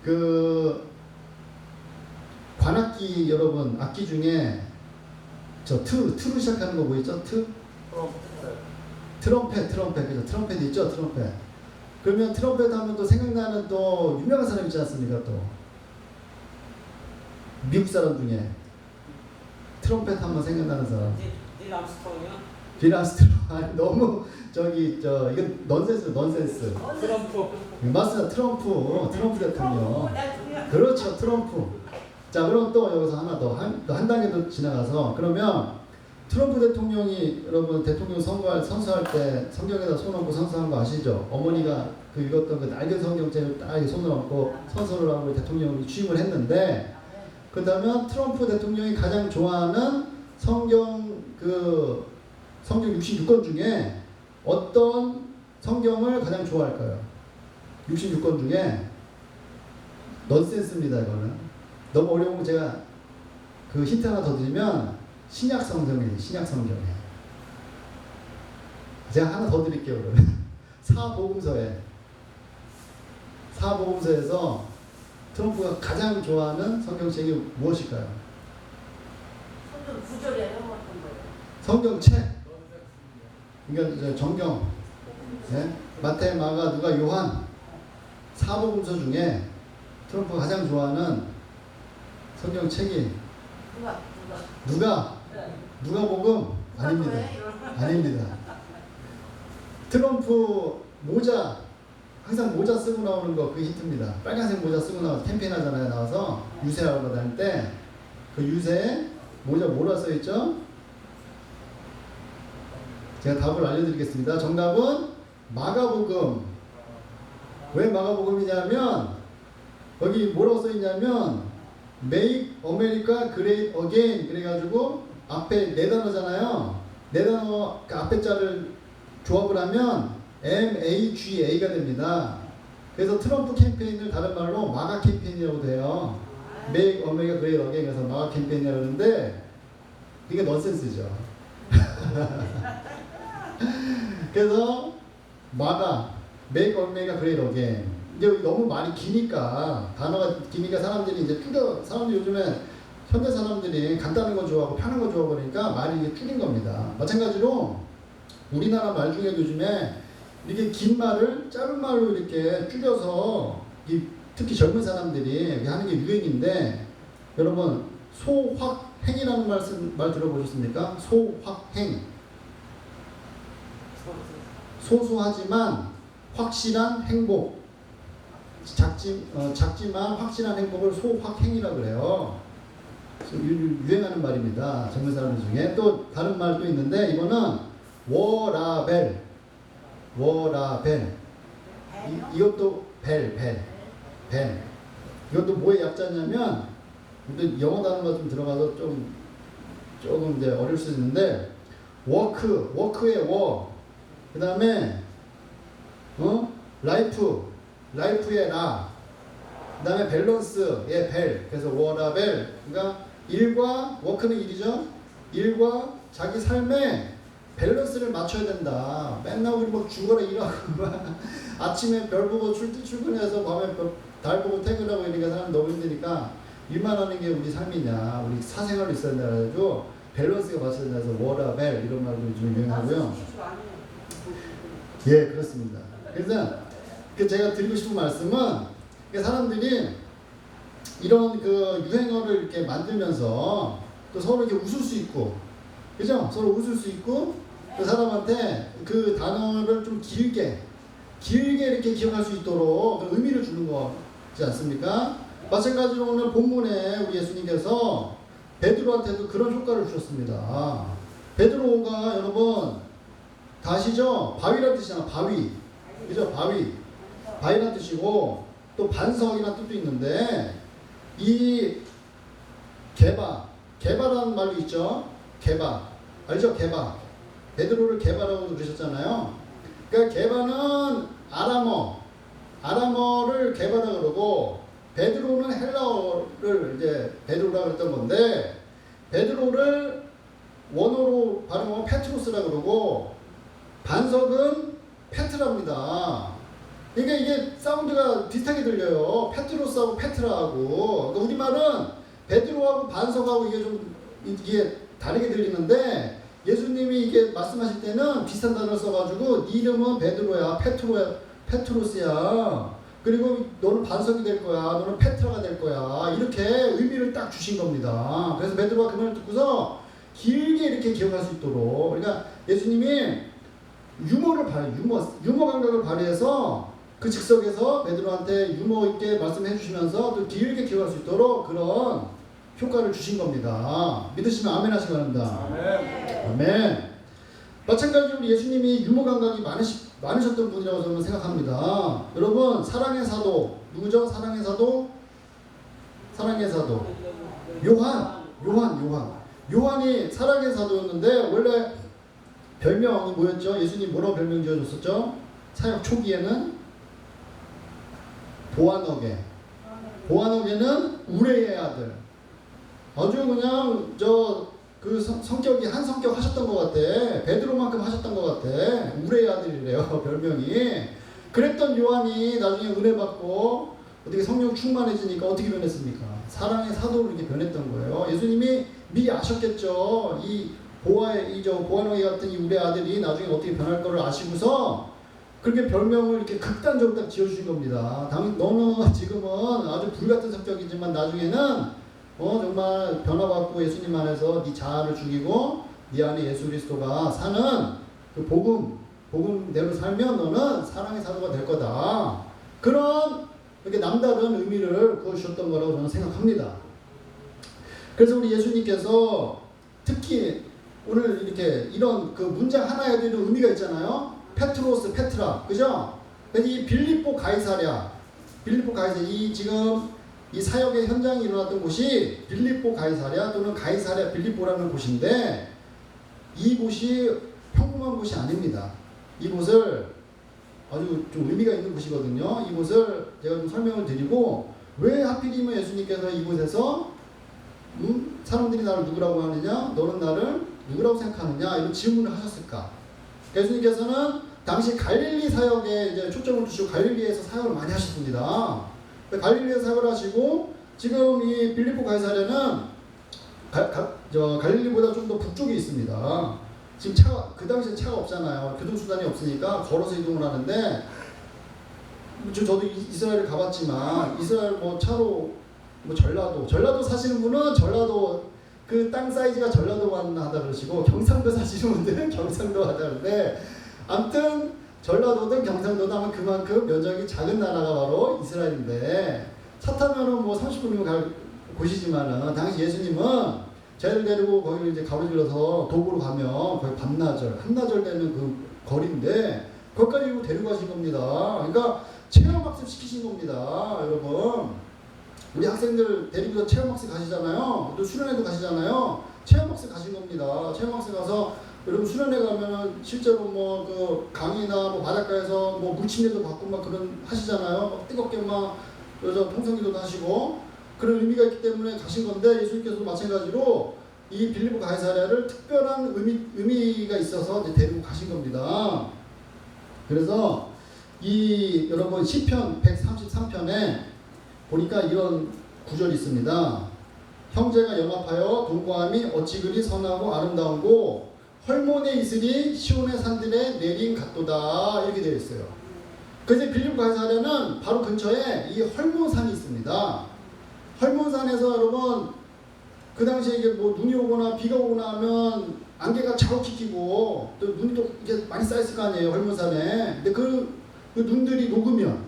그 관악기 여러분 악기 중에 저 트로 시작하는 거 뭐 있죠? 트럼펫 그죠? 트럼펫 있죠? 트럼펫. 그러면 트럼펫 하면 또 생각나는 또 유명한 사람 있지 않습니까? 또 미국 사람 중에 트럼펫 하면 생각나는 사람. 빌 암스트롱이요? 빌 암스트롱. 아니 너무 이건 넌센스. 트럼프. 맞습니다. 트럼프 대통령. 그렇죠. 트럼프. 자, 그럼 또 여기서 하나 더 한 단계 더 지나가서 그러면 트럼프 대통령이 여러분 대통령 선서할 때 성경에다 손 얹고 선서한 거 아시죠? 어머니가 그 읽었던 그 낡은 성경책을 딱 손을 얹고 선서를 하고 대통령이 취임을 했는데 그렇다면 트럼프 대통령이 가장 좋아하는 성경 66권 중에 어떤 성경을 가장 좋아할까요? 66권 중에 넌센스입니다. 이거는 너무 어려운 거 제가 그 힌트 하나 더 드리면 신약 성경이에요. 신약 성경에 제가 하나 더 드릴게요. 그러면 사복음서에서 트럼프가 가장 좋아하는 성경책이 무엇일까요? 성경 구절이에요? 어떤 거예요? 성경책. 그러니까 정경. 네? 마태, 마가, 누가, 요한 사복음서 중에 트럼프가 가장 좋아하는 성경책이 누가복음 아닙니다. 트럼프 모자 항상 모자 쓰고 나오는 거 그 힌트입니다. 빨간색 모자 쓰고 나와서 캠페인 하잖아요. 나와서 유세하러 다닐 때 그 유세에 모자 뭐라 써 있죠? 제가 답을 알려드리겠습니다. 정답은 마가복음. 왜 마가복음이냐면 거기 뭐라고 써 있냐면 Make America Great Again 그래가지고 앞에 네 단어잖아요. 네 단어 그 앞에 자를 조합을 하면 MAGA가 됩니다. 그래서 트럼프 캠페인을 다른 말로 마가 캠페인이라고 해요. Make America Great Again 그래서 마가 캠페인이라고 하는데 이게 넌센스죠. 그래서 마가 Make America Great Again 이제 너무 말이 기니까 단어가 기니까 사람들이 이제 사람들이 요즘에 현대 사람들이 간단한 거 좋아하고 편한 거 좋아하고 그러니까 말이 이게 줄인 겁니다. 마찬가지로 우리나라 말 중에 요즘에 이렇게 긴 말을 짧은 말로 이렇게 줄여서 특히 젊은 사람들이 하는 게 유행인데 여러분 소확행이라는 말 들어보셨습니까? 소확행. 소소하지만 확실한 행복. 작지만 확실한 행복을 소확행이라고 그래요. 유행하는 말입니다. 젊은 사람들 중에. 또 다른 말도 있는데 이거는 워라벨. 이것도 벨. 이것도 뭐의 약자냐면 영어 단어가 좀 들어가서 조금 이제 어려울 수 있는데 워크의 워. 그 다음에 라이프의 라. 그 다음에 밸런스의 벨. 그래서 워라벨. 그러니까 일과 워크는 일이죠. 일과 자기 삶에 밸런스를 맞춰야 된다. 맨날 우리 막 죽어라 일하고 아침에 별 보고 출근해서 밤에 달 보고 퇴근하고 이러니까 사람 너무 힘드니까 일만 하는 게 우리 삶이냐. 우리 사생활로 있어야 된다. 그래가지고 밸런스가 맞춰야 된다. 해서 워라벨 이런 말들이 좀 유행하고요. 예, 그렇습니다. 그래서 제가 드리고 싶은 말씀은 사람들이 이런 그 유행어를 이렇게 만들면서 또 서로 이렇게 웃을 수 있고, 그죠? 서로 웃을 수 있고, 그 사람한테 그 단어를 좀 길게 이렇게 기억할 수 있도록 의미를 주는 거지 않습니까? 마찬가지로 오늘 본문에 우리 예수님께서 베드로한테도 그런 효과를 주셨습니다. 베드로가 여러분 다 아시죠? 바위라는 뜻이잖아. 바위. 그죠? 바위라는 뜻이고 또 반석이라는 뜻도 있는데 이 개바라는 말도 있죠. 개바. 알죠? 개바. 베드로를 개바라고 그러셨잖아요. 그러니까 개바는 아람어를 개바라 그러고 베드로는 헬라어를 이제 베드로라 그랬던 건데 베드로를 원어로 발음하면 페트로스라 그러고 반석은 페트랍니다. 그러니까 이게 사운드가 비슷하게 들려요. 페트로스하고 페트라하고. 그러니까 우리말은 베드로하고 반석하고 이게 다르게 들리는데 예수님이 이게 말씀하실 때는 비슷한 단어를 써가지고 네 이름은 베드로야, 페트로스야. 그리고 너는 반석이 될 거야, 너는 페트라가 될 거야. 이렇게 의미를 딱 주신 겁니다. 그래서 베드로가 그 말을 듣고서 길게 이렇게 기억할 수 있도록. 그러니까 예수님이 유머 감각을 발휘해서 그 즉석에서 베드로한테 유머 있게 말씀해 주시면서 또 길게 기억할 수 있도록 그런 효과를 주신 겁니다. 믿으시면 아멘 하시기 바랍니다. 아멘. 마찬가지로 예수님이 유머 감각이 많으셨던 분이라고 저는 생각합니다. 여러분, 사랑의 사도 누구죠? 사랑의 사도 요한이 사랑의 사도였는데 원래 별명이 뭐였죠? 예수님 뭐라고 별명 지어줬었죠? 사역 초기에는 보아너게는 우레의 아들. 아주 그냥 그 성격이 한 성격 하셨던 것 같아. 베드로만큼 하셨던 것 같아. 우레의 아들이래요, 별명이. 그랬던 요한이 나중에 은혜 받고 어떻게 성령 충만해지니까 어떻게 변했습니까? 사랑의 사도로 이렇게 변했던 거예요. 예수님이 미리 아셨겠죠. 이 보아너게 같은 이 우레의 아들이 나중에 어떻게 변할 거를 아시고서 그렇게 별명을 이렇게 극단적으로 딱 지어주신 겁니다. 너는 지금은 아주 불같은 성격이지만 나중에는 정말 변화받고 예수님 안에서 네 자아를 죽이고 네 안에 예수 그리스도가 사는 그 복음대로 살면 너는 사랑의 사도가 될 거다. 그런 이렇게 남다른 의미를 부어주셨던 거라고 저는 생각합니다. 그래서 우리 예수님께서 특히 오늘 이렇게 이런 그 문장 하나에도 이런 의미가 있잖아요. 페트로스, 페트라, 그죠? 이 빌립보 가이사랴, 지금 이 사역의 현장이 일어났던 곳이 빌립보 가이사랴 또는 가이사랴 빌립보라는 곳인데 이 곳이 평범한 곳이 아닙니다. 이곳을 아주 좀 의미가 있는 곳이거든요. 이곳을 제가 좀 설명을 드리고 왜 하필이면 예수님께서 이곳에서 사람들이 나를 누구라고 하느냐, 너는 나를 누구라고 생각하느냐 이런 질문을 하셨을까? 예수님께서는 당시 갈릴리 사역에 이제 초점을 두시고 갈릴리에서 사역을 많이 하셨습니다. 갈릴리에서 사역을 하시고 지금 이 빌립보 가이사랴는 갈릴리보다 좀 더 북쪽에 있습니다. 지금 그 당시에 차가 없잖아요. 교통수단이 없으니까 걸어서 이동을 하는데 저도 이스라엘을 가봤지만 이스라엘 차로 전라도 사시는 분은 전라도 그 땅 사이즈가 전라도만 하다 그러시고 경상도 사시는 분들은 경상도 하다 그러는데 아무튼 전라도든 경상도든 하면 그만큼 면적이 작은 나라가 바로 이스라엘인데 차 타면은 30분이면 갈 곳이지만은 당시 예수님은 저희를 데리고 거기를 이제 가로질러서 도보로 가면 거의 한나절 되는 그 거리인데 거기까지 데리고 가신 겁니다. 그러니까 체험학습 시키신 겁니다, 여러분. 우리 학생들 데리고 체험학습 가시잖아요. 또 수련회도 가시잖아요. 체험학습 가신 겁니다. 체험학습 가서 여러분 수련회 가면은 실제로 그 강이나 바닷가에서 물침례도 받고 그런 하시잖아요. 뜨겁게 여자 통성기도도 하시고 그런 의미가 있기 때문에 가신 건데 예수님께서도 마찬가지로 이 빌립보 가이사랴를 특별한 의미가 있어서 이제 데리고 가신 겁니다. 그래서 이 여러분 시편 133편에 보니까 이런 구절이 있습니다. 형제가 연합하여 동거함이 어찌 그리 선하고 아름다운고 헐몬의 이슬이 시온의 산들에 내린 같도다 이렇게 되어 있어요. 그래서 빌립보 가이사랴는 바로 근처에 이 헐몬산이 있습니다. 헐몬산에서 여러분 그 당시에 이게 눈이 오거나 비가 오거나 하면 안개가 자욱히 끼고 또 눈이 또 이렇게 많이 쌓였을 거 아니에요, 헐몬산에. 근데 그 눈들이 녹으면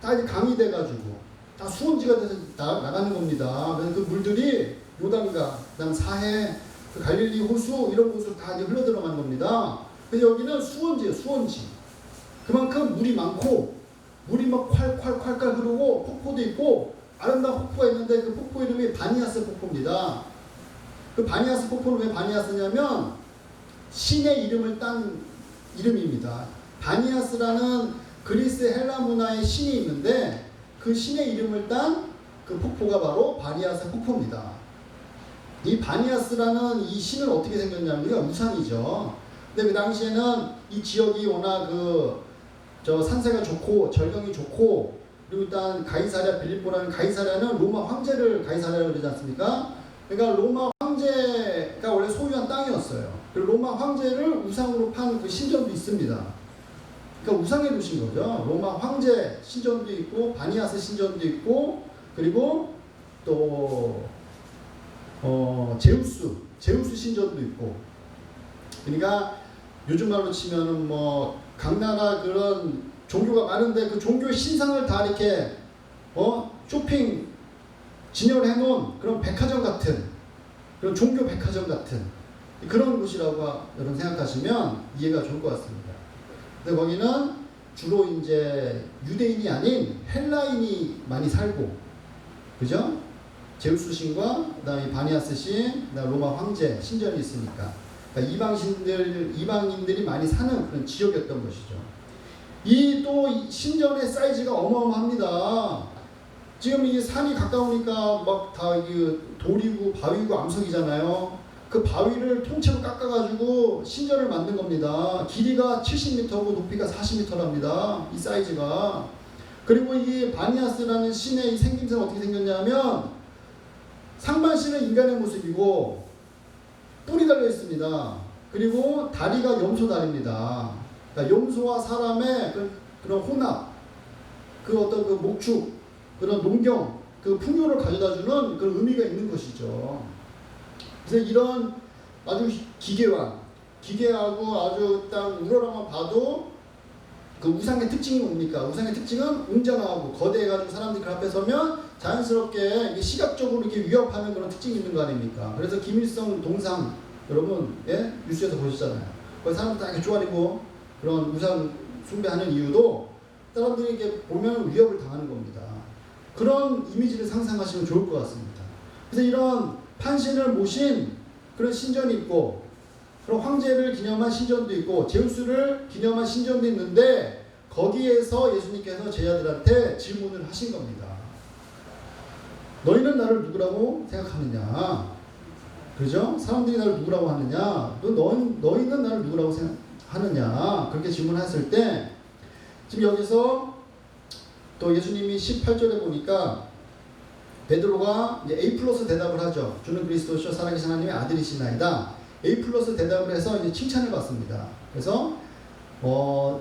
다 이제 강이 돼가지고 다 수온지가 돼서 나가는 겁니다. 그래서 그 물들이 요단강, 그다음 사해, 그 갈릴리 호수 이런 곳으로 다 이제 흘러 들어가는 겁니다. 그래서 여기는 수원지예요, 수원지. 그만큼 물이 많고 물이 막 콸콸콸콸 흐르고 폭포도 있고 아름다운 폭포가 있는데 그 폭포 이름이 바니아스 폭포입니다. 그 바니아스 폭포는 왜 바니아스냐면 신의 이름을 딴 이름입니다. 바니아스라는 그리스 헬라 문화의 신이 있는데 그 신의 이름을 딴 그 폭포가 바로 바니아스 폭포입니다. 이 바니아스라는 이 신은 어떻게 생겼냐면 우산이죠. 근데 그 당시에는 이 지역이 워낙 저 산세가 좋고 절경이 좋고 그리고 일단 가이사랴 빌립보라는 가이사랴는 로마 황제를 가이사랴라고 그러지 않습니까? 그러니까 로마 황제가 원래 소유한 땅이었어요. 그리고 로마 황제를 우상으로 판 그 신전도 있습니다. 그러니까 우상의 도시인 거죠. 로마 황제 신전도 있고 바니아스 신전도 있고 그리고 또 제우스 신전도 있고. 그러니까 요즘 말로 치면은 뭐 각 나라 그런 종교가 많은데 그 종교의 신상을 다 이렇게 쇼핑 진열해 놓은 그런 백화점 같은 그런 종교 백화점 같은 그런 곳이라고 여러분 생각하시면 이해가 좋을 것 같습니다. 근데 거기는 주로 이제 유대인이 아닌 헬라인이 많이 살고, 그죠? 제우스 신과 그다음에 바니아스 신, 그다음 로마 황제 신전이 있으니까 그러니까 이방인들이 많이 사는 그런 지역이었던 것이죠. 이 또 신전의 사이즈가 어마어마합니다. 지금 이 산이 가까우니까 막 다 돌이고 바위고 암석이잖아요. 그 바위를 통째로 깎아가지고 신전을 만든 겁니다. 길이가 70m고 높이가 40m랍니다. 이 사이즈가. 그리고 이 바니아스라는 신의 이 생김새는 어떻게 생겼냐면 상반신은 인간의 모습이고 뿔이 달려 있습니다. 그리고 다리가 염소 다리입니다. 그러니까 염소와 사람의 그런 혼합, 그 어떤 그 목축, 그런 농경, 그 풍요를 가져다주는 그런 의미가 있는 것이죠. 그래서 이런 아주 기괴하고 아주 딱 우러러만 봐도 그 우상의 특징이 뭡니까? 우상의 특징은 웅장하고 거대해가지고 사람들이 그 앞에 서면 자연스럽게 시각적으로 이렇게 위협하는 그런 특징이 있는 거 아닙니까? 그래서 김일성 동상 여러분 뉴스에서 보셨잖아요. 거기 사람들 다 이렇게 쪼아리고 그런 우상 숭배하는 이유도 사람들이 이렇게 보면 위협을 당하는 겁니다. 그런 이미지를 상상하시면 좋을 것 같습니다. 그래서 이런 판신을 모신 그런 신전이 있고 그런 황제를 기념한 신전도 있고 제우스를 기념한 신전도 있는데 거기에서 예수님께서 제자들한테 질문을 하신 겁니다. 너희는 나를 누구라고 생각하느냐? 그죠? 사람들이 나를 누구라고 하느냐? 너희는 나를 누구라고 생각하느냐? 그렇게 질문했을 때 지금 여기서 또 예수님이 18절에 보니까 베드로가 이제 A 플러스 대답을 하죠. 주는 그리스도시요 살아계신 하나님의 아들이시나이다. A 플러스 대답을 해서 이제 칭찬을 받습니다. 그래서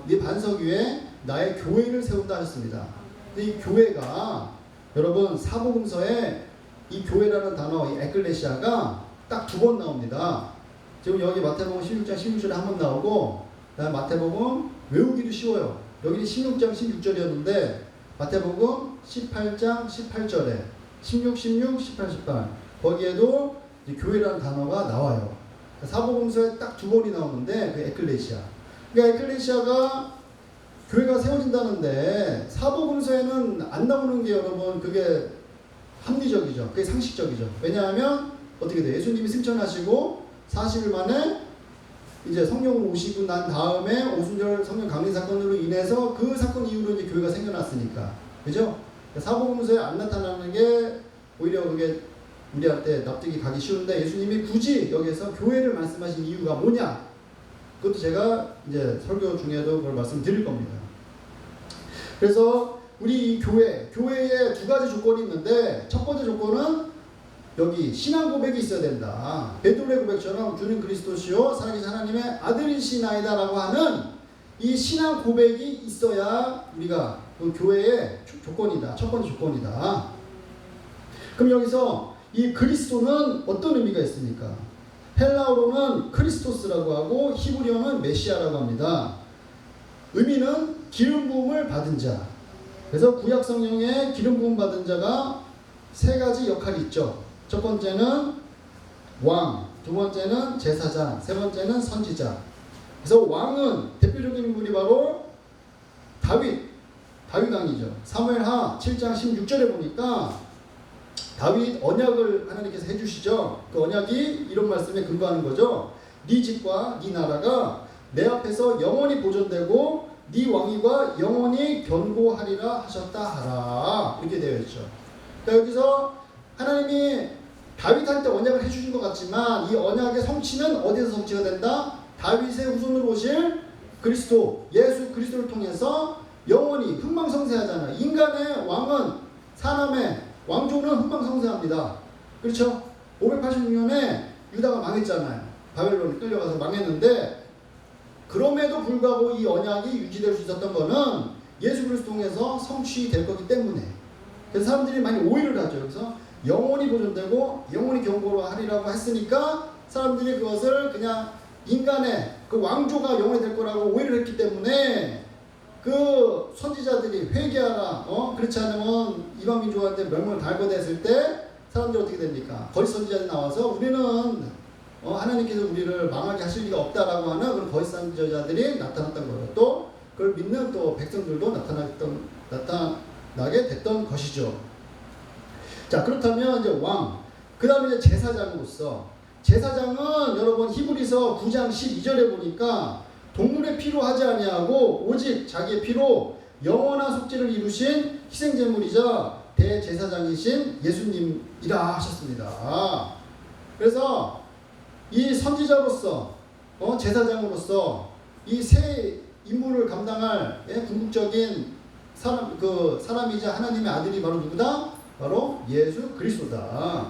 네 반석 위에 나의 교회를 세운다 하셨습니다. 근데 이 교회가 여러분 사복음서에 이 교회라는 단어, 이 에클레시아가 딱 2번 나옵니다. 지금 여기 마태복음 16장 16절에 한 번 나오고 그다음 마태복음 외우기도 쉬워요. 여기는 16장 16절이었는데 마태복음 18장 18절에 16, 18, 18 거기에도 이제 교회라는 단어가 나와요. 사복음서에 딱 2번이 나오는데 그 에클레시아. 그러니까 에클레시아가 교회가 세워진다는데 사복음서에는 안 나오는 게 여러분 그게 합리적이죠. 그게 상식적이죠. 왜냐하면 어떻게 돼요? 예수님이 승천하시고 40일 만에 이제 성령으로 오시고 난 다음에 오순절 성령 강림 사건으로 인해서 그 사건 이후로 이제 교회가 생겨났으니까. 그죠? 사복음서에 안 나타나는 게 오히려 그게 우리한테 납득이 가기 쉬운데 예수님이 굳이 여기서 교회를 말씀하신 이유가 뭐냐? 그것도 제가 이제 설교 중에도 그걸 말씀드릴 겁니다. 그래서 우리 이 교회에 2가지 조건이 있는데 첫 번째 조건은 여기 신앙 고백이 있어야 된다. 베드로의 고백처럼 주는 그리스도시요 살아계신 하나님의 아들이시나이다 라고 하는 이 신앙 고백이 있어야 우리가 그 교회의 조건이다. 첫 번째 조건이다. 그럼 여기서 이 그리스도는 어떤 의미가 있습니까? 헬라어로는 크리스토스라고 하고 히브리어는 메시아라고 합니다. 의미는 기름 부음을 받은 자. 그래서 구약 성경에 기름 부음 받은 자가 3가지 역할이 있죠. 첫 번째는 왕, 두 번째는 제사장, 세 번째는 선지자. 그래서 왕은 대표적인 인물이 바로 다윗 왕이죠. 사무엘하 7장 16절에 보니까 다윗 언약을 하나님께서 해주시죠. 그 언약이 이런 말씀에 근거하는 거죠. 네 집과 네 나라가 내 앞에서 영원히 보존되고 네 왕위가 영원히 견고하리라 하셨다 하라. 이렇게 되어 있죠. 그러니까 여기서 하나님이 다윗한테 언약을 해주신 것 같지만 이 언약의 성취는 어디서 성취가 된다? 다윗의 후손으로 오실 그리스도, 예수 그리스도를 통해서 영원히 흥망성쇠하잖아요. 인간의 왕은, 사람의 왕조는 흥망성쇠합니다. 그렇죠? 586년에 유다가 망했잖아요. 바벨론에 끌려가서 망했는데, 그럼에도 불구하고 이 언약이 유지될 수 있었던 거는 예수 그리스도 통해서 성취될 거기 때문에. 그래서 사람들이 많이 오해를 하죠. 그래서 영원히 보존되고 영원히 경고로 하리라고 했으니까 사람들이 그것을 그냥 인간의 그 왕조가 영원히 될 거라고 오해를 했기 때문에 그 선지자들이 회개하라, 그렇지 않으면 이방 민족한테 멸망을 당할 거다 했을 때 사람들이 어떻게 됩니까? 거짓 선지자들이 나와서 우리는 하나님께서 우리를 망하게 하실 리가 없다라고 하는 그런 거짓 선지자들이 나타났던 거예요. 또 그걸 믿는 또 백성들도 나타나게 됐던 것이죠. 자, 그렇다면 이제 왕, 그 다음에 이제 제사장으로서, 제사장은 여러분 히브리서 9장 12절에 보니까 동물의 피로 하지 아니하고 오직 자기의 피로 영원한 속죄를 이루신 희생제물이자 대제사장이신 예수님이라 하셨습니다. 그래서 이 선지자로서, 제사장으로서 이 세 임무를 감당할 궁극적인 사람이자 하나님의 아들이 바로 누구다? 바로 예수 그리스도다.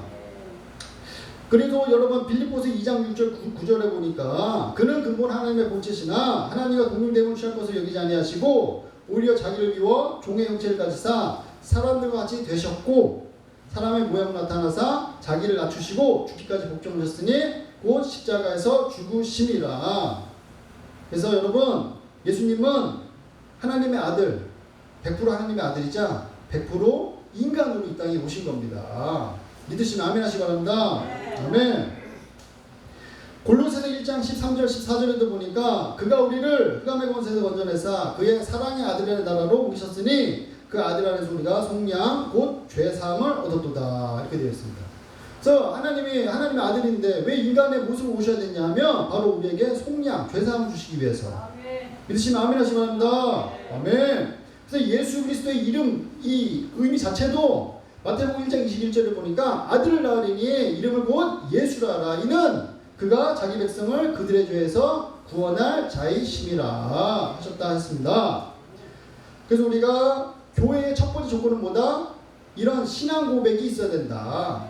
그리고 여러분 빌립보서 2장 6절 9절에 보니까 그는 근본 하나님의 본체시나 하나님과 동등됨을 취할 것을 여기지 아니하시고 오히려 자기를 비워 종의 형체를 가지사 사람들과 같이 되셨고 사람의 모양으로 나타나사 자기를 낮추시고 죽기까지 복종하셨으니 곧 십자가에서 죽으심이라. 그래서 여러분 예수님은 하나님의 아들, 100% 하나님의 아들이자 100% 인간으로 이 땅에 오신 겁니다. 믿으시면 아멘 하시기 바랍니다. 아멘. 골로새서 1장 13절 14절에도 보니까 그가 우리를 흑암의 권세에서 건져내사 그의 사랑의 아들의 나라로 옮기셨으니 그 아들 안에서 우리가 속량 곧 죄사함을 얻었도다. 이렇게 되어 있습니다. 그래서 하나님의 아들인데 왜 인간의 모습을 오셔야 됐냐면 바로 우리에게 속량, 죄사함을 주시기 위해서. 아멘. 믿으시면 아멘 하시기 바랍니다. 아멘. 그래서 예수 그리스도의 이름, 이 의미 자체도 마태복음 1장 21절에 보니까 아들을 낳으리니 이름을 곧 예수라 하라. 이는 그가 자기 백성을 그들의 죄에서 구원할 자이심이라 하셨다 했습니다. 그래서 우리가 교회의 첫 번째 조건은 뭐다? 이런 신앙 고백이 있어야 된다.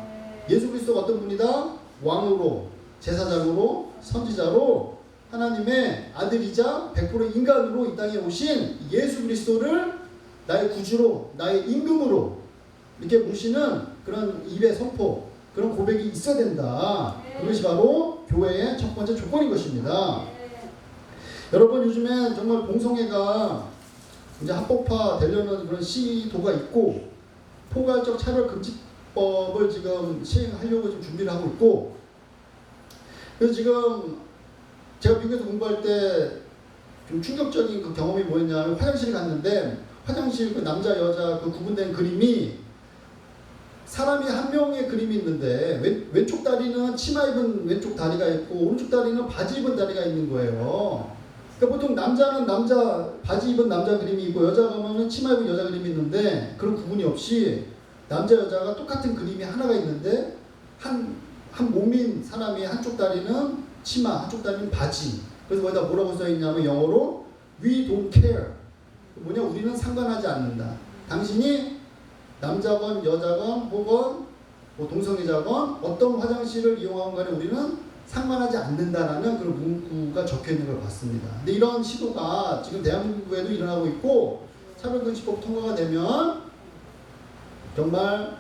예수 그리스도가 어떤 분이다? 왕으로, 제사장으로, 선지자로 하나님의 아들이자 100% 인간으로 이 땅에 오신 예수 그리스도를 나의 구주로, 나의 임금으로 이렇게 모시는 그런 입의 선포, 그런 고백이 있어야 된다. 그것이 바로 교회의 첫 번째 조건인 것입니다. 여러분 요즘엔 정말 동성애가 이제 합법화 되려는 그런 시도가 있고 포괄적 차별금지법을 지금 시행하려고 지금 준비를 하고 있고, 그래서 지금 제가 미국에서 공부할 때 좀 충격적인 그 경험이 뭐였냐면 화장실에 갔는데 화장실 그 남자 여자 그 구분된 그림이 사람이 한 명의 그림이 있는데 왼쪽 다리는 치마 입은 왼쪽 다리가 있고 오른쪽 다리는 바지 입은 다리가 있는 거예요. 그러니까 보통 남자는 남자 바지 입은 남자 그림이 있고 여자 가면은 치마 입은 여자 그림이 있는데 그런 구분이 없이 남자 여자가 똑같은 그림이 하나가 있는데 한 몸인 사람이 한쪽 다리는 치마, 한쪽 다리는 바지. 그래서 거기다 뭐라고 써 있냐면 영어로 We don't care. 뭐냐, 우리는 상관하지 않는다. 당신이 남자건 여자건 혹은 뭐 동성애자건 어떤 화장실을 이용하건 간에 우리는 상관하지 않는다라는 그런 문구가 적혀 있는 걸 봤습니다. 근데 이런 시도가 지금 대한민국에도 일어나고 있고 차별금지법 통과가 되면 정말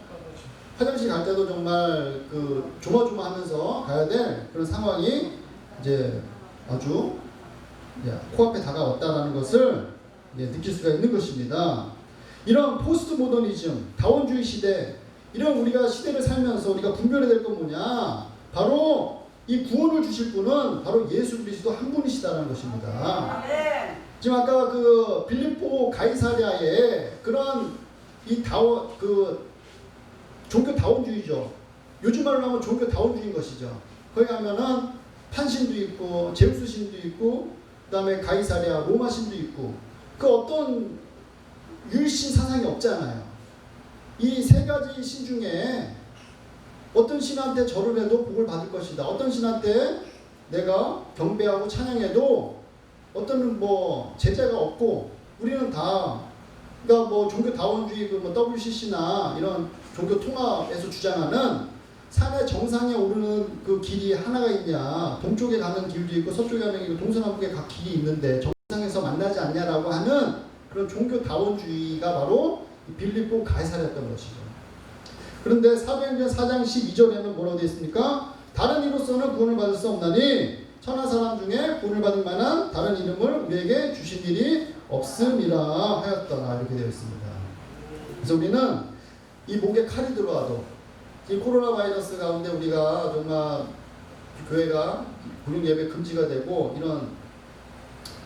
화장실 갈 때도 정말 그 조마조마하면서 가야 될 그런 상황이 이제 아주 코앞에 다가왔다라는 것을 느낄 수가 있는 것입니다. 이런 포스트 모더니즘, 다원주의 시대, 이런 우리가 시대를 살면서 우리가 분별해야 될 건 뭐냐? 바로 이 구원을 주실 분은 바로 예수 그리스도 한 분이시다라는 것입니다. 지금 아까 그 빌립보 가이사랴의 그런 이 종교 다원주의죠. 요즘 말로 하면 종교 다원주의인 것이죠. 거기 가면은 판신도 있고 제우스 신도 있고 그다음에 가이사랴 로마 신도 있고 그 어떤 유일신 사상이 없잖아요. 이 세 가지 신 중에 어떤 신한테 절을 해도 복을 받을 것이다. 어떤 신한테 내가 경배하고 찬양해도 어떤 뭐 제재가 없고 우리는 다 그러니까 뭐 종교 다원주의 그 뭐 WCC나 이런 종교 통합에서 주장하는 산의 정상에 오르는 그 길이 하나가 있냐, 동쪽에 가는 길도 있고 서쪽에 가는 길도 동서남북에 각 길이 있는데 정상에서 만나지 않냐라고 하는 그런 종교 다원주의가 바로 빌립보 가이사랴였던 것이죠. 그런데 사도행전 4장 12절에는 뭐라고 되어 있습니까? 다른 이로서는 구원을 받을 수 없나니 천하 사람 중에 구원을 받을 만한 다른 이름을 우리에게 주신 일이 없음이라 하였더라 이렇게 되어 있습니다. 그래서 우리는 이 목에 칼이 들어와도 이 코로나 바이러스 가운데 우리가 정말 교회가 공용 예배 금지가 되고 이런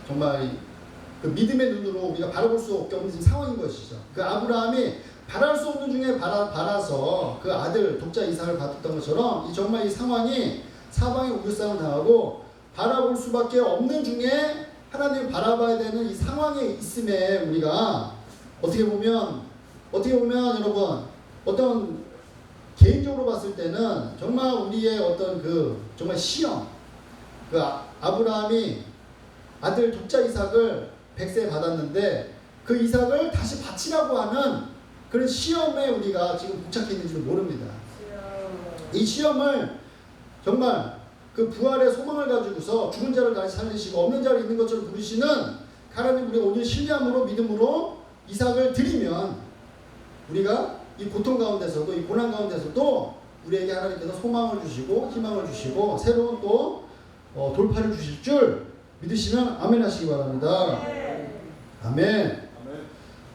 정말 그 믿음의 눈으로 우리가 바라볼 수 없는 상황인 것이죠. 그 아브라함이 바랄 수 없는 중에 바라서 그 아들 독자 이삭을 받았던 것처럼 이 정말 이 상황이 사방에 우겨싸움을 당하고 바라볼 수밖에 없는 중에 하나님을 바라봐야 되는 이 상황에 있음에 우리가 어떻게 보면 여러분 어떤 개인적으로 봤을 때는 정말 우리의 어떤 그 정말 시험 그 아브라함이 아들 독자 이삭을 100세에 받았는데 그 이삭을 다시 바치라고 하는 그런 시험에 우리가 지금 봉착해 있는지를 모릅니다. 이 시험을 정말 그 부활의 소망을 가지고서 죽은 자를 다시 살리시고 없는 자를 있는 것처럼 부르시는 하나님 우리가 오늘 신뢰함으로 믿음으로 이삭을 드리면 우리가 이 고통 가운데서도 이 고난 가운데서도 우리에게 하나님께서 소망을 주시고 희망을 주시고 새로운 또 돌파를 주실 줄 믿으시면 아멘 하시기 바랍니다. 아멘.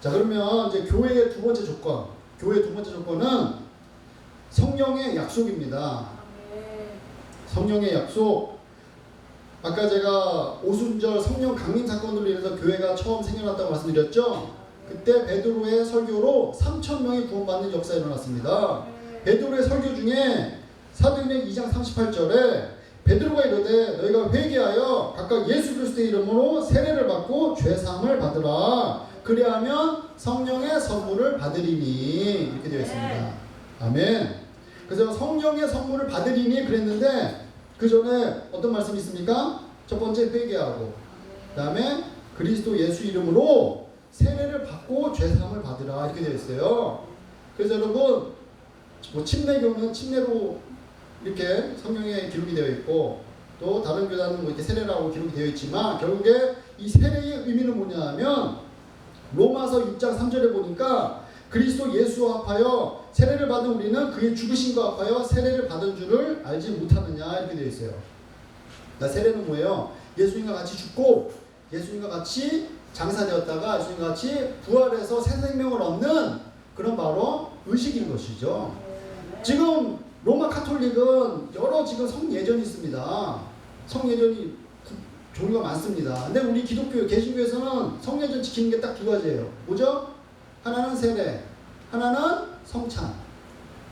자 그러면 이제 교회의 두 번째 조건, 교회의 두 번째 조건은 성령의 약속입니다. 성령의 약속. 아까 제가 오순절 성령 강림 사건으로 인해서 교회가 처음 생겨났다고 말씀드렸죠. 그때 베드로의 설교로 3,000명이 구원받는 역사가 일어났습니다. 베드로의 설교 중에 사도행전 2장 38절에 베드로가 이르되 너희가 회개하여 각각 예수 그리스도의 이름으로 세례를 받고 죄사함을 받으라. 그리하면 성령의 선물을 받으리니 이렇게 되어 있습니다. 아멘. 그래서 성령의 선물을 받으리니 그랬는데 그 전에 어떤 말씀이 있습니까? 첫 번째 회개하고 그 다음에 그리스도 예수 이름으로 세례를 받고 죄사함을 받으라 이렇게 되어 있어요. 그래서 여러분 뭐 침례교는 침례로 이렇게 성령의 기록이 되어 있고 또 다른 교단은 뭐 이렇게 세례라고 기록이 되어 있지만 결국에 이 세례의 의미는 뭐냐 하면 로마서 6장 3절에 보니까 그리스도 예수와 합하여 세례를 받은 우리는 그의 죽으심과 합하여 세례를 받은 줄을 알지 못하느냐 이렇게 되어 있어요. 그러니까 세례는 뭐예요? 예수님과 같이 죽고 예수님과 같이 장사되었다가 예수님과 같이 부활해서 새 생명을 얻는 그런 바로 의식인 것이죠. 지금 로마 카톨릭은 여러 지금 성예전이 있습니다. 성예전이 종류가 많습니다. 근데 우리 기독교 개신교에서는 성예전 지키는 게 딱 두 가지예요. 뭐죠? 하나는 세례, 하나는 성찬.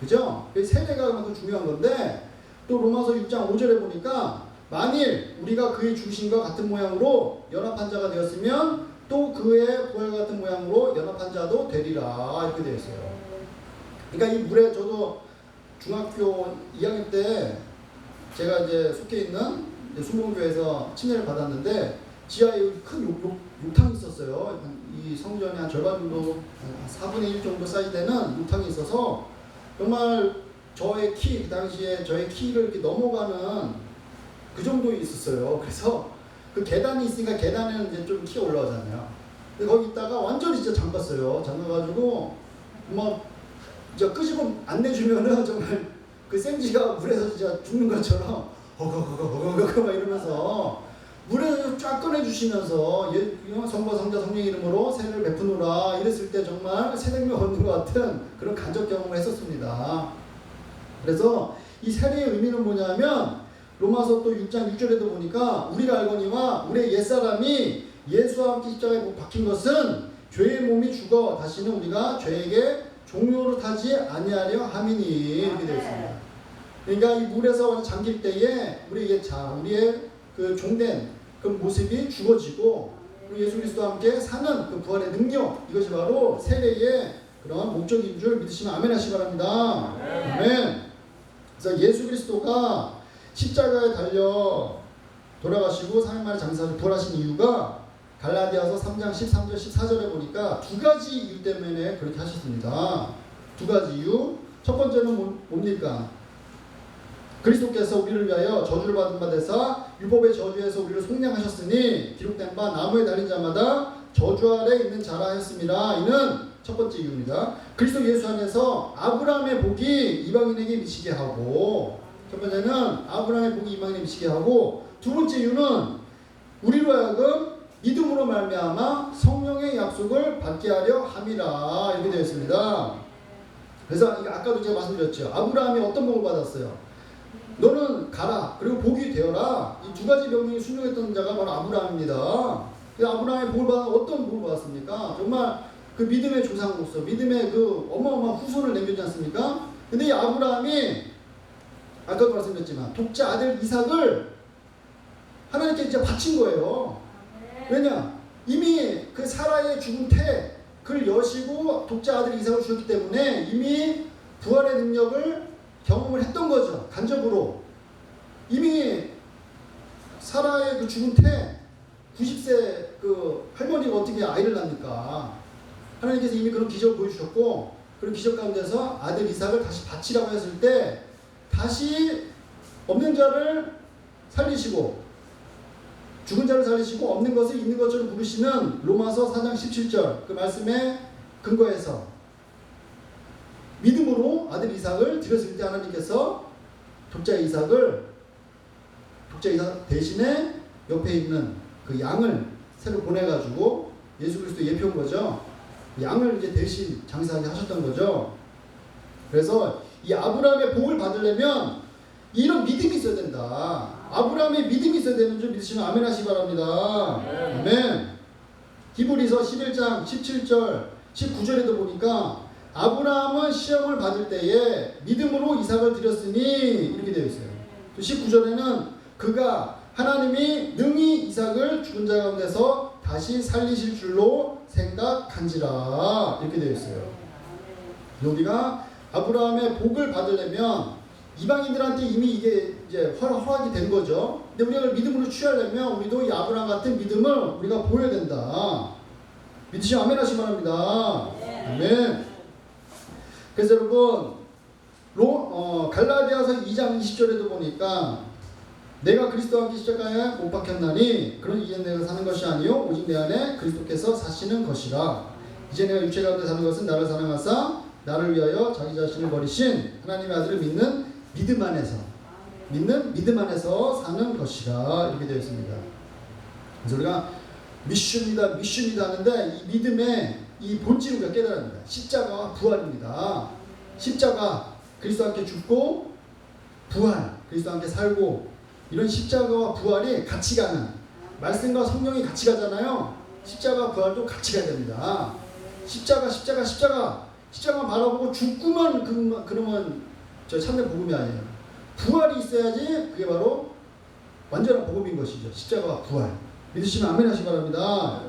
그죠? 세례가 그만큼 중요한 건데 또 로마서 6장 5절에 보니까 만일 우리가 그의 죽으심과 같은 모양으로 연합한 자가 되었으면 또 그의 부활과 같은 모양으로 연합한 자도 되리라 이렇게 되어 있어요. 그러니까 이 물에 저도 중학교 2학년 때 제가 이제 속해 있는 순복음교회에서 침례를 받았는데 지하에 큰 욕탕이 있었어요. 이 성전이 한 절반 정도, 4분의 1 정도 사이즈 되는 욕탕이 있어서 정말 저의 키, 그 당시에 저의 키를 이렇게 넘어가는 그 정도 있었어요. 그래서 그 계단이 있으니까 계단에는 이제 좀 키가 올라가잖아요. 근데 거기 있다가 완전히 진짜 잠갔어요. 잠가가지고 막 진짜 끄집어 안 내주면은 정말 그 생쥐가 물에서 진짜 죽는 것처럼 허거거거거거거 막 이러면서 물에서 쫙 꺼내주시면서 성부 성자 성령 이름으로 세례를 베푸노라 이랬을 때 정말 새 생명 얻는 것 같은 그런 간접 경험을 했었습니다. 그래서 이 세례의 의미는 뭐냐면 로마서 또 6장 6절에도 보니까 우리가 알거니와 우리의 옛사람이 예수와 함께 십자가에 못 박힌 것은 죄의 몸이 죽어 다시는 우리가 죄에게 종노릇하지 아니하려 함이니 이렇게 되어 있습니다. 그러니까 이 물에서 잠길 때에 우리의 그 종된 그 모습이 죽어지고 예수 그리스도와 함께 사는 그 부활의 능력 이것이 바로 세례의 그런 목적인 줄 믿으시면 아멘 하시기 바랍니다. 아멘. 그래서 예수 그리스도가 십자가에 달려 돌아가시고 3일 만에 장사를 부활하신 이유가 갈라디아서 3장 13절 14절에 보니까 두 가지 이유 때문에 그렇게 하셨습니다. 두 가지 이유. 첫 번째는 뭡니까? 그리스도께서 우리를 위하여 저주를 받은 바 되사 율법의 저주에서 우리를 속량하셨으니 기록된 바 나무에 달린 자마다 저주 아래 있는 자라 하였습니다. 이는 첫 번째 이유입니다. 그리스도 예수 안에서 아브라함의 복이 이방인에게 미치게 하고, 첫 번째는 아브라함의 복이 이방인에게 미치게 하고, 두 번째 이유는 우리로 하여금 믿음으로 말미암아 성령의 약속을 받게 하려 함이라 이렇게 되어 있습니다. 그래서 아까도 제가 말씀드렸죠. 아브라함이 어떤 복을 받았어요? 너는 가라 그리고 복이 되어라. 이 두 가지 명령이 순종했던 자가 바로 아브라함입니다. 아브라함의 복을 받아 어떤 복을 받았습니까? 정말 그 믿음의 조상으로서 믿음의 그 어마어마한 후손을 남겼지 않습니까? 근데 이 아브라함이 아까도 말씀드렸지만 독자 아들 이삭을 하나님께 이제 바친 거예요. 왜냐? 이미 그 사라의 죽은 태 그를 여시고 독자 아들 이삭을 주셨기 때문에 이미 부활의 능력을 경험을 했던 거죠. 간접으로. 이미 사라의 그 죽은 태 90세 그 할머니가 어떻게 아이를 낳습니까? 하나님께서 이미 그런 기적을 보여주셨고, 그런 기적 가운데서 아들 이삭을 다시 바치라고 했을 때 다시 없는 자를 살리시고 죽은 자를 살리시고 없는 것을 있는 것처럼 부르시는 로마서 4장 17절 그 말씀에 근거해서 믿음으로 아들 이삭을 드렸을 때 하나님께서 독자 이삭 대신에 옆에 있는 그 양을 새로 보내가지고 예수 그리스도 예표한 거죠. 양을 이제 대신 장사하게 하셨던 거죠. 그래서 이 아브라함의 복을 받으려면 이런 믿음이 있어야 된다. 아브라함의 믿음이 있어야 되는 줄 믿으시면 아멘 하시기 바랍니다. 아멘. 히브리서 11장 17절 19절에도 보니까 아브라함은 시험을 받을 때에 믿음으로 이삭을 드렸으니 이렇게 되어 있어요. 19절에는 그가 하나님이 능히 이삭을 죽은 자 가운데서 다시 살리실 줄로 생각한지라 이렇게 되어 있어요. 우리가 아브라함의 복을 받으려면 이방인들한테 이미 이게 이제 허락이 된 거죠. 근데 우리가 그걸 믿음으로 취하려면 우리도 이 아브라함 같은 믿음을 우리가 보여야 된다. 믿으시면 아멘 하시기 바랍니다. 아멘. 그래서 여러분 갈라디아서 2장 20절에도 보니까 내가 그리스도와 함께 십자가에 못 박혔나니 그런 이제 내가 사는 것이 아니요 오직 내 안에 그리스도께서 사시는 것이라. 이제 내가 육체 가운데 사는 것은 나를 사랑하사 나를 위하여 자기 자신을 버리신 하나님의 아들을 믿는 믿음 안에서 사는 것이라 이렇게 되어 있습니다. 그래서 우리가 미션이다 하는데 이 믿음의 이 본질을 우리가 깨달아야 합니다. 십자가와 부활입니다. 십자가 그리스도와 함께 죽고 부활 그리스도와 함께 살고 이런 십자가와 부활이 같이 가는 말씀과 성령이 같이 가잖아요. 십자가 부활도 같이 가야 됩니다. 십자가 바라보고 죽구만 그러면 저 참된 복음이 아니에요. 부활이 있어야지 그게 바로 완전한 복음인 것이죠. 십자가와 부활. 믿으시면 아멘 하시기 바랍니다.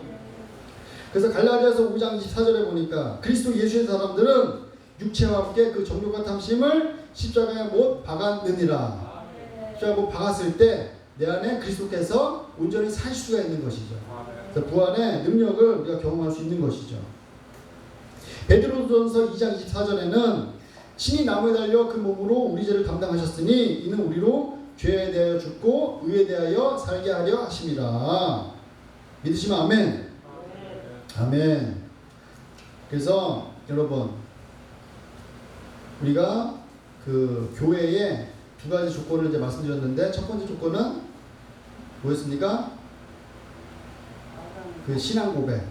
그래서 갈라디아서 5장 24절에 보니까 그리스도 예수의 사람들은 육체와 함께 그 정욕과 탐심을 십자가에 못 박았느니라. 십자가에 못 박았을 때 내 안에 그리스도께서 온전히 사실 수가 있는 것이죠. 그래서 부활의 능력을 우리가 경험할 수 있는 것이죠. 베드로전서 2장 24절에는 신이 나무에 달려 그 몸으로 우리 죄를 담당하셨으니 이는 우리로 죄에 대하여 죽고 의에 대하여 살게 하려 하심이라. 믿으시면 아멘. 아멘. 그래서 여러분 우리가 그 교회에 두 가지 조건을 이제 말씀드렸는데 첫 번째 조건은 뭐였습니까? 그 신앙 고백,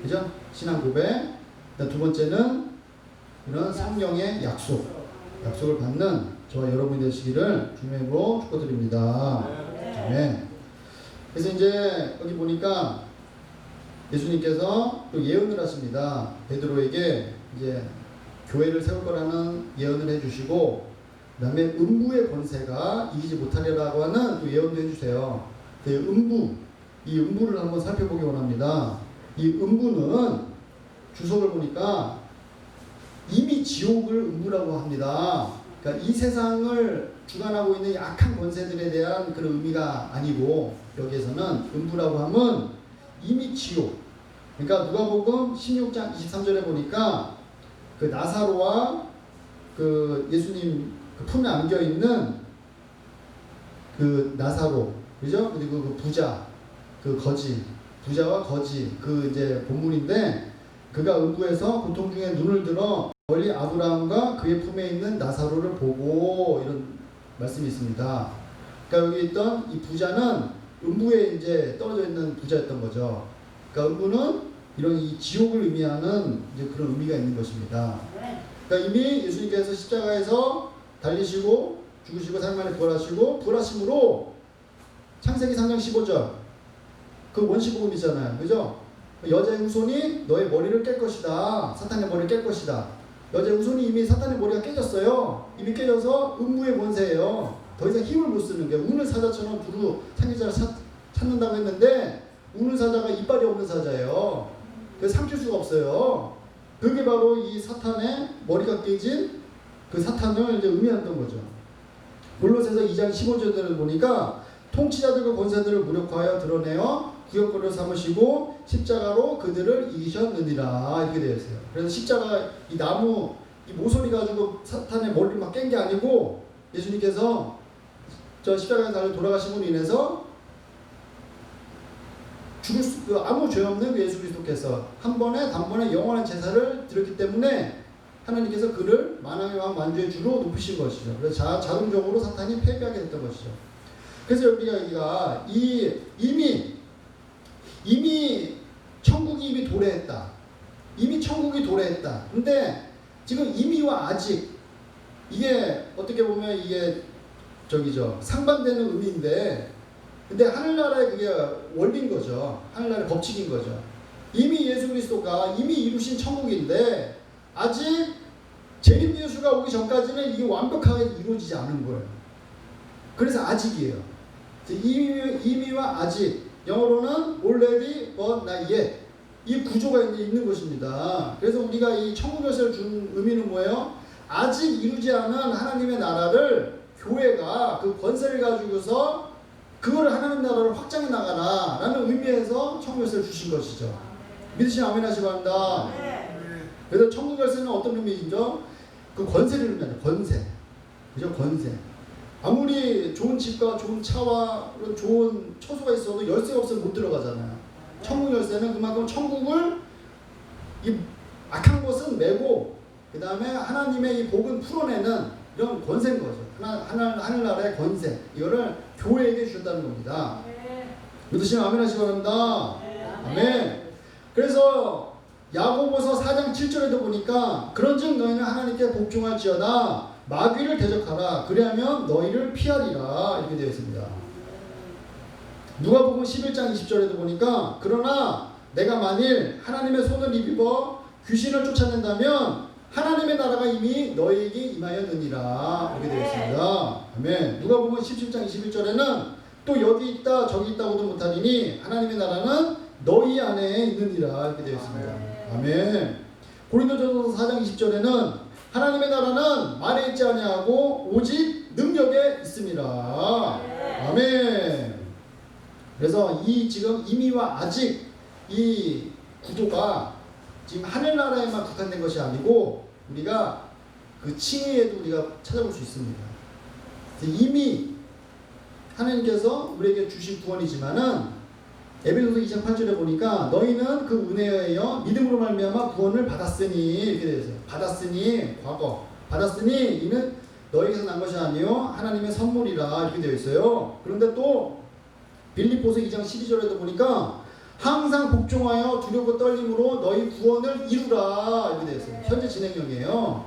그죠? 신앙 고백. 두 번째는 이런 성령의 약속을 받는 저와 여러분이 되시기를 주님의 이름으로 축복드립니다. 아멘. 그래서 이제 여기 보니까 예수님께서 또 예언을 하십니다. 베드로에게 이제 교회를 세울 거라는 예언을 해주시고, 그다음에 음부의 권세가 이기지 못하리라고 하는 또 예언도 해주세요. 그 이 음부를 한번 살펴보기 원합니다. 이 음부는 주석을 보니까 이미 지옥을 음부라고 합니다. 그러니까 이 세상을 주관하고 있는 악한 권세들에 대한 그런 의미가 아니고 여기에서는 음부라고 하면 이미 지옥. 그러니까 누가복음 16장 23절에 보니까 그 나사로와 그 예수님 그 품에 안겨 있는 그 나사로, 그죠? 그리고 그 부자, 그 거지, 부자와 거지, 그 이제 본문인데 그가 음부에서 고통 중에 눈을 들어 멀리 아브라함과 그의 품에 있는 나사로를 보고 이런 말씀이 있습니다. 그러니까 여기 있던 이 부자는 음부에 이제 떨어져 있는 부자였던 거죠. 그러니까 음부는 이런 이 지옥을 의미하는 이제 그런 의미가 있는 것입니다. 그러니까 이미 예수님께서 십자가에서 달리시고 죽으시고 3일 만에 부활하시고 부활하심으로 창세기 3장 15절 그 원시복음 있잖아요. 그죠? 여자의 후손이 너의 머리를 깰 것이다. 사탄의 머리를 깰 것이다. 여자의 후손이 이미 사탄의 머리가 깨졌어요. 이미 깨져서 음부의 권세예요. 더 이상 힘을 못 쓰는 게 우는 사자처럼 두루 상기자를 찾는다고 했는데 우는 사자가 이빨이 없는 사자예요. 그래서 삼킬 수가 없어요. 그게 바로 이 사탄의 머리가 깨진 그 사탄을 이제 의미한던 거죠. 골로새서 2장 15절을 보니까 통치자들과 권세들을 무력화하여 드러내어 구역거리를 삼으시고 십자가로 그들을 이기셨느니라 이렇게 되어 있어요. 그래서 십자가 이 나무 이 모서리 가지고 사탄의 머리를 막 깬 게 아니고 예수님께서 저 십자가에 달려 돌아가심으로 인해서 죽을 수 아무 죄 없는 그 예수 그리스도께서 한 번에 단번에 영원한 제사를 드렸기 때문에 하나님께서 그를 만왕의 왕 만주의 주로 높이신 것이죠. 그래서 자동적으로 사탄이 패배하게 됐던 것이죠. 그래서 여기가 이미 천국이 이미 도래했다. 이미 천국이 도래했다. 근데 지금 이미와 아직 이게 어떻게 보면 이게 상반되는 의미인데 근데 하늘나라의 그게 원리인 거죠. 하늘나라의 법칙인 거죠. 이미 예수 그리스도가 이미 이루신 천국인데 아직 재림 예수가 오기 전까지는 이게 완벽하게 이루어지지 않은 거예요. 그래서 아직이에요. 이미와 아직, 영어로는 already but not yet 이 구조가 있는 것입니다. 그래서 우리가 이 천국 열쇠를 준 의미는 뭐예요? 아직 이루지 않은 하나님의 나라를 교회가 그 권세를 가지고서 그거를 하나님 나라를 확장해 나가라 라는 의미에서 천국 열쇠를 주신 것이죠. 믿으시면 아멘 하시기 바랍니다. 그래서 천국 열쇠는 어떤 의미이죠? 그 권세를 의미하는 권세. 그죠? 권세. 아무리 좋은 집과 좋은 차와 그런 좋은 처소가 있어도 열쇠가 없으면 못 들어가잖아요. 천국 열쇠는 그만큼 천국을 이 악한 것은 메고 그 다음에 하나님의 이 복은 풀어내는 이런 권세인 거죠. 하늘나라의 권세. 이거를 교회에게 주셨다는 겁니다. 믿으시면 아멘 하시기 바랍니다. 아멘. 그래서 야고보서 4장 7절에도 보니까 그런즉 너희는 하나님께 복종할지어다 마귀를 대적하라 그리하면 너희를 피하리라 이렇게 되어 있습니다. 누가복음 11장 20절에도 보니까 그러나 내가 만일 하나님의 손을 입어 귀신을 쫓아낸다면 하나님의 나라가 이미 너희에게 임하였느니라 이렇게 되어 있습니다. 아멘. 누가복음 17장 21절에는 또 여기 있다 저기 있다고도 못하리니 하나님의 나라는 너희 안에 있느니라 이렇게 되어 있습니다. 아멘. 고린도전서 4장 20절에는 하나님의 나라는 말에 있지 아니하고 오직 능력에 있습니다. 아멘. 그래서 이 지금 이미와 아직 이 구조가 지금 하늘나라에만 국한된 것이 아니고 우리가 그 칭의에도 우리가 찾아볼 수 있습니다. 이미 하나님께서 우리에게 주신 구원이지만은 에베소서 2장 8절에 보니까 너희는 그 은혜에 의하여 믿음으로 말미암아 구원을 받았으니 이렇게 되어 있어요. 받았으니 과거 받았으니 이는 너희에게서 난 것이 아니요 하나님의 선물이라 이렇게 되어 있어요. 그런데 또 빌립보서 2장 12절에도 보니까 항상 복종하여 두렵고 떨림으로 너희 구원을 이루라 이렇게 되어 있어요. 현재 진행형이에요.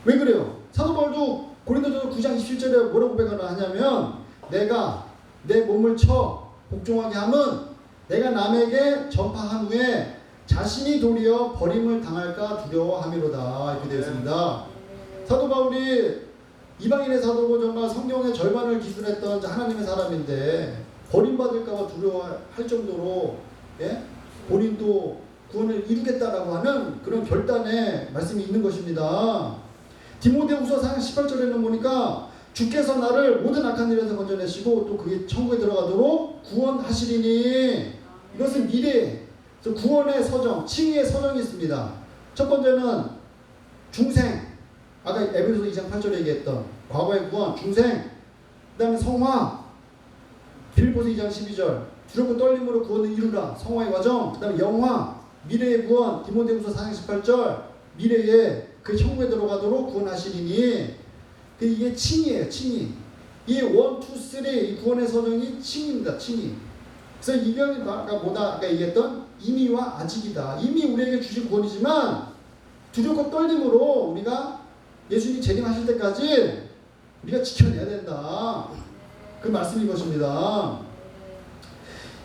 왜 그래요? 사도 바울도 고린도전서 9장 27절에 뭐라고 고백하냐면 내가 내 몸을 쳐 복종하게 함은 내가 남에게 전파한 후에 자신이 도리어 버림을 당할까 두려워함이로다 이렇게 되어 있습니다. 사도 바울이 이방인의 사도고 정말 성경의 절반을 기술했던 하나님의 사람인데 버림받을까봐 두려워할 정도로 본인도 구원을 이루겠다라고 하는 그런 결단의 말씀이 있는 것입니다. 디모데후서 4장 18절에는 보니까 주께서 나를 모든 악한 일에서 건져내시고 또 그게 천국에 들어가도록 구원하시리니 이것은 미래 구원의 서정, 칭의의 서정이 있습니다. 첫 번째는 중생, 아까 에베소서 2장 8절에 얘기했던 과거의 구원, 중생, 그 다음에 성화, 빌립보서 2장 12절 두렵고 떨림으로 구원을 이루라, 성화의 과정, 그 다음에 영화, 미래의 구원, 디모데후서 4장 18절 미래에 그 천국에 들어가도록 구원하시리니 이게 칭이에요. 칭이. 이 1, 2, 3 이 구원의 서정이 칭입니다. 칭이. 그래서 이건 아까 얘기했던 이미와 아직이다. 이미 우리에게 주신 구원이지만 두렵고 떨림으로 우리가 예수님 재림하실 때까지 우리가 지켜내야 된다. 그 말씀인 것입니다.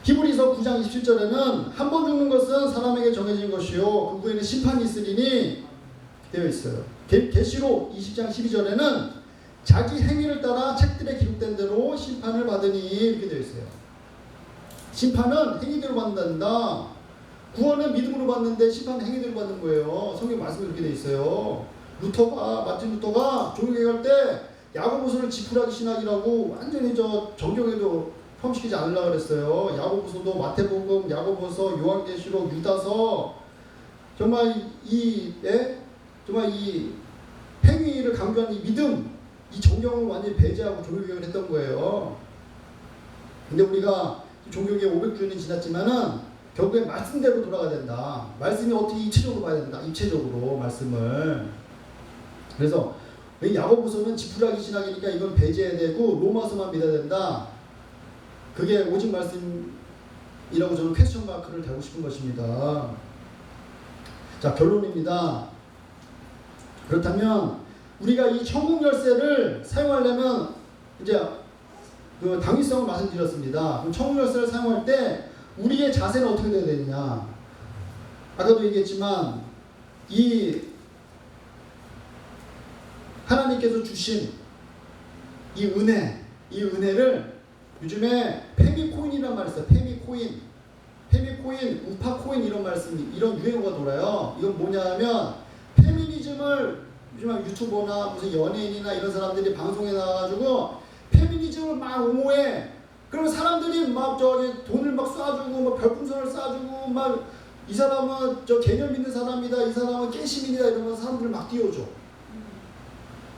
히브리서 9장 27절에는 한 번 죽는 것은 사람에게 정해진 것이요 그 후에는 심판이 있으리니 되어 있어요. 계시록 20장 12절에는 자기 행위를 따라 책들에 기록된 대로 심판을 받으니 이렇게 되어 있어요. 심판은 행위대로 받는다. 구원은 믿음으로 받는데 심판은 행위대로 받는 거예요. 성경 말씀이 그렇게 되어 있어요. 마틴 루터가 종교에 갈 때 야고보서를 지푸라기 신학이라고 완전히 정경에도 포함시키지 않으려고 그랬어요. 야고보서도 마태복음, 야고보서, 요한계시록, 유다서 정말 이 행위를 강조하는 이 믿음, 이 정경을 완전히 배제하고 종교개혁을 했던 거예요. 근데 우리가 종교개혁 500주년이 지났지만은 결국에 말씀대로 돌아가야 된다. 말씀이 어떻게 입체적으로 봐야 된다. 입체적으로 말씀을. 그래서 야고보서는 지푸라기 신학이니까 이건 배제해야 되고 로마서만 믿어야 된다. 그게 오직 말씀이라고 저는 퀘스천 마크를 달고 싶은 것입니다. 자, 결론입니다. 그렇다면 우리가 이 천국 열쇠를 사용하려면 이제 그 당위성을 말씀드렸습니다. 그럼 천국 열쇠를 사용할 때 우리의 자세는 어떻게 돼야 되느냐? 아까도 얘기했지만 이 하나님께서 주신 이 은혜를 요즘에 페미코인이라는 말이 있어요. 페미코인, 우파코인 이런 말씀이 이런 유행어가 돌아요. 이건 뭐냐면 페미니즘을 요즘 유튜버나 무슨 연예인이나 이런 사람들이 방송에 나와가지고 페미니즘을 막 옹호해. 그러면 사람들이 막 돈을 막 쏴주고 막 별풍선을 쏴주고 막 이 사람은 개념 있는 사람이다, 이 사람은 깨시민이다 이러면서 사람들을 막 띄워줘.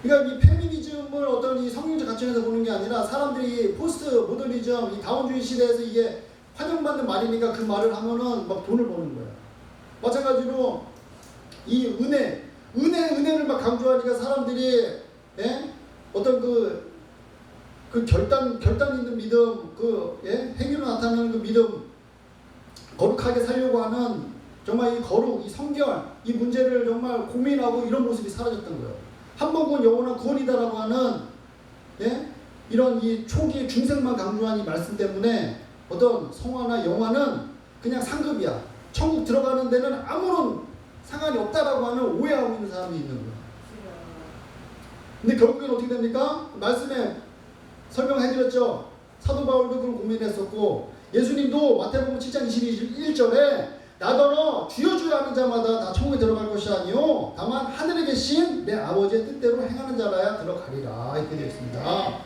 그러니까 이 페미니즘을 어떤 이 성경적 가치에서 보는 게 아니라 사람들이 포스트 모더니즘, 이 다원주의 시대에서 이게 환영받는 말이니까 그 말을 하면은 막 돈을 버는 거야. 마찬가지로 이 은혜를 막 강조하니까 사람들이 어떤 그 결단 있는 믿음, 행위로 나타나는 그 믿음, 거룩하게 살려고 하는 정말 이 거룩, 이 성결, 이 문제를 정말 고민하고 이런 모습이 사라졌던 거예요. 한 번 구원 영원한 구원이다라고 하는 이런 이 초기 중생만 강조한 이 말씀 때문에 어떤 성화나 영화는 그냥 상급이야. 천국 들어가는 데는 아무런 상관이 없다라고 하는 오해하고 있는 사람이 있는 거야. 근데 결국엔 어떻게 됩니까? 말씀에 설명해드렸죠. 사도 바울도 그걸 고민했었고 예수님도 마태복음 7장 21절에 나더러 주여 주여 하는 자마다 다 천국에 들어갈 것이 아니요 다만 하늘에 계신 내 아버지의 뜻대로 행하는 자라야 들어가리라 이렇게 되어 있습니다.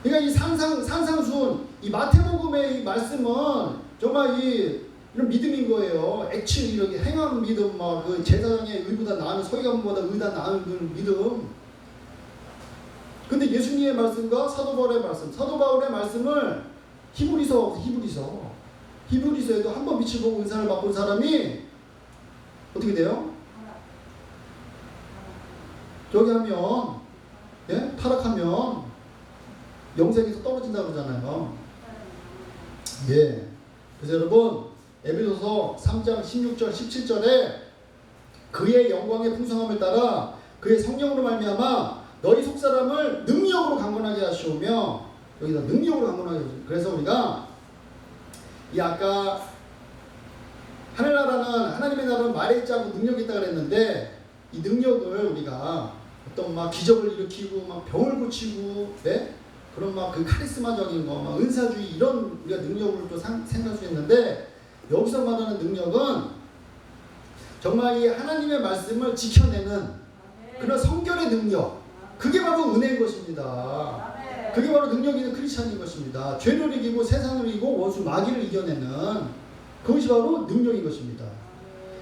그러니까 이 산상수훈 이 마태복음의 이 말씀은 정말 이런 믿음인 거예요. 액치 이렇게 행하는 믿음, 막 그 제사장의 의보다 나은 서기관보다 의다 나은 그 믿음. 근데 예수님의 말씀과 사도 바울의 말씀을 히브리서에도 한 번 빛을 보고 은사를 맛본 사람이 어떻게 돼요? 저기 하면 타락하면 영생에서 떨어진다고 그러잖아요. 그래서 여러분 에베소서 3장 16절 17절에 그의 영광의 풍성함을 따라 그의 성령으로 말미암아 너희 속사람을 능력으로 강건하게 하시오며 여기다 능력으로 강건하게 하시오며 그래서 우리가 이 아까 하나님의 나라는 말에 있지 않고 능력이 있다 그랬는데 이 능력을 우리가 어떤 막 기적을 일으키고 막 병을 고치고 그런 막 그 카리스마적인 거 막 은사주의 이런 우리가 능력을 또 생각할 수 있는데 여기서 말하는 능력은 정말 이 하나님의 말씀을 지켜내는 그런 성결의 능력, 그게 바로 은혜인 것입니다. 그게 바로 능력 있는 크리스찬인 것입니다. 죄를 이기고 세상을 이기고 원수 마귀를 이겨내는 그것이 바로 능력인 것입니다.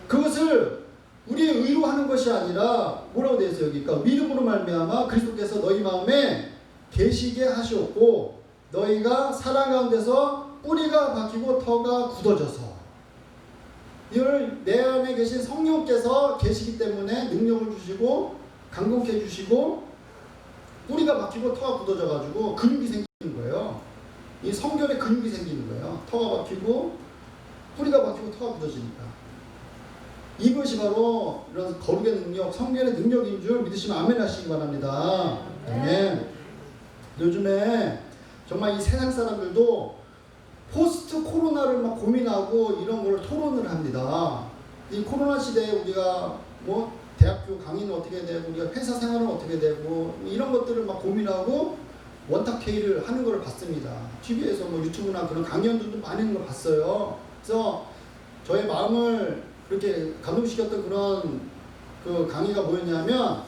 그것을 우리의 의로 하는 것이 아니라 뭐라고 되어 있어요? 여기? 그러니까 믿음으로 말미암아 그리스도께서 너희 마음에 계시게 하시었고 너희가 사랑 가운데서 뿌리가 박히고 터가 굳어져서 이걸 내 안에 계신 성령께서 계시기 때문에 능력을 주시고 강건케 해주시고 뿌리가 박히고 터가 굳어져 가지고 근육이 생기는 거예요. 이 성결에 근육이 생기는 거예요. 터가 박히고 뿌리가 박히고 터가 굳어지니까. 이것이 바로 이런 거룩의 능력, 성결의 능력인 줄 믿으시면 아멘 하시기 바랍니다. 아멘. 요즘에 정말 이 세상 사람들도 포스트 코로나를 막 고민하고 이런 걸 토론을 합니다. 이 코로나 시대에 우리가 뭐 대학교 강의는 어떻게 되고 우리가 회사 생활은 어떻게 되고 이런 것들을 막 고민하고 원탁 회의를 하는 걸 봤습니다. TV에서 뭐 유튜브나 그런 강연들도 많이 있는 걸 봤어요. 그래서 저의 마음을 그렇게 감동시켰던 그런 그 강의가 뭐였냐면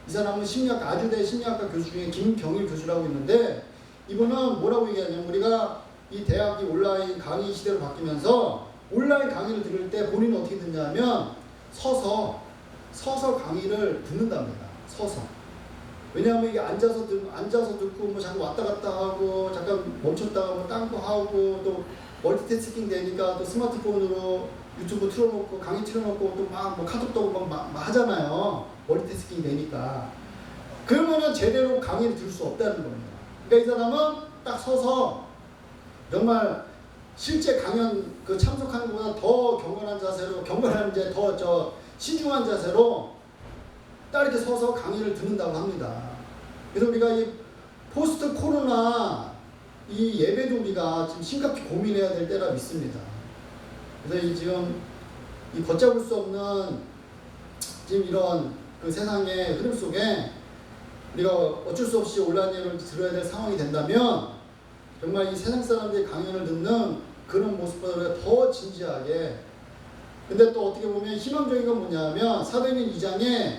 이 사람은 아주대 심리학과 교수 중에 김경일 교수라고 있는데 이분은 뭐라고 얘기하냐면 우리가 이 대학이 온라인 강의 시대로 바뀌면서 온라인 강의를 들을 때 본인은 어떻게 듣냐면 서서 강의를 듣는답니다. 서서. 왜냐하면 이게 앉아서 듣고 뭐 자꾸 왔다 갔다 하고 잠깐 멈췄다가 뭐 딴 거 하고 또 멀티태스킹 되니까 또 스마트폰으로 유튜브 틀어놓고 강의 틀어놓고 또 막 뭐 카톡도 막 하잖아요. 멀티태스킹 되니까. 그러면은 제대로 강의를 들을 수 없다는 겁니다. 그러니까 이 사람은 딱 서서 정말 실제 강연 그 참석하는 것보다 더 경건한 더 신중한 자세로 딱 이렇게 서서 강의를 듣는다고 합니다. 그래서 우리가 이 포스트 코로나 이 예배도 우리가 지금 심각히 고민해야 될 때라 믿습니다. 그래서 지금 이 걷잡을 수 없는 지금 이런 그 세상의 흐름 속에 우리가 어쩔 수 없이 온라인 예배를 들어야 될 상황이 된다면 정말 이 세상 사람들이 강연을 듣는 그런 모습보다 더 진지하게 근데 또 어떻게 보면 희망적인 건 뭐냐면 사도행전 2장에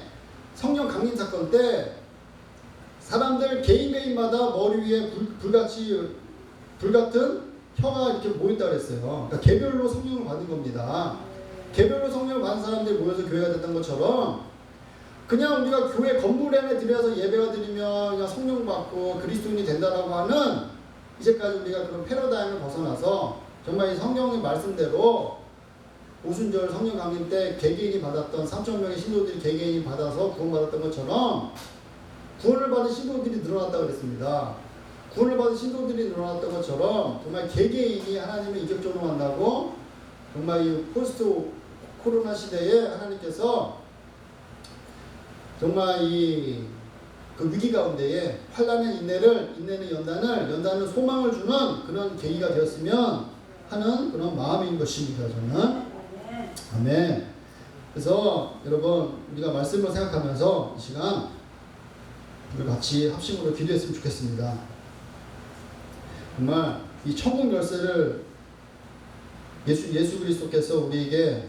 성령 강림 사건 때 사람들 개인마다 머리 위에 불같은 혀가 이렇게 모였다고 그랬어요. 그러니까 개별로 성령을 받은 겁니다. 개별로 성령을 받은 사람들이 모여서 교회가 됐던 것처럼 그냥 우리가 교회 건물 안에 들여서 예배가 드리면 그냥 성령 받고 그리스도인이 된다라고 하는 이제까지 우리가 그런 패러다임을 벗어나서 정말 이 성령의 말씀대로 오순절 성령 강림 때 개개인이 받았던 3,000명의 신도들이 개개인이 받아서 구원받았던 것처럼 구원을 받은 신도들이 늘어났다고 그랬습니다. 구원을 받은 신도들이 늘어났던 것처럼 정말 개개인이 하나님을 인격적으로 만나고 정말 이 포스트 코로나 시대에 하나님께서 정말 이 그 위기 가운데에 환난의 인내는 연단을 소망을 주는 그런 계기가 되었으면 하는 그런 마음인 것입니다. 저는 아멘. 그래서 여러분 우리가 말씀을 생각하면서 이 시간 우리 같이 합심으로 기도했으면 좋겠습니다. 정말 이 천국 열쇠를 예수 그리스도께서 우리에게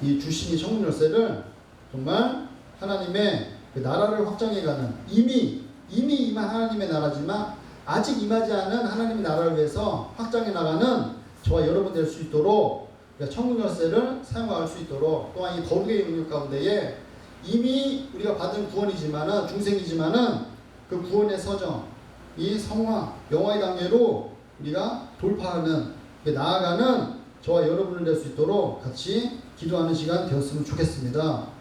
이 주신 이 천국 열쇠를 정말 하나님의 그 나라를 확장해가는 이미 임한 하나님의 나라지만 아직 임하지 않은 하나님의 나라를 위해서 확장해 나가는 저와 여러분 될 수 있도록 천국 열쇠를 사용할 수 있도록 또한 이 거룩의 영역 가운데에 이미 우리가 받은 구원이지만은 중생이지만은 그 구원의 서정 이 성화 영화의 단계로 우리가 돌파하는 나아가는 저와 여러분을 될 수 있도록 같이 기도하는 시간 되었으면 좋겠습니다.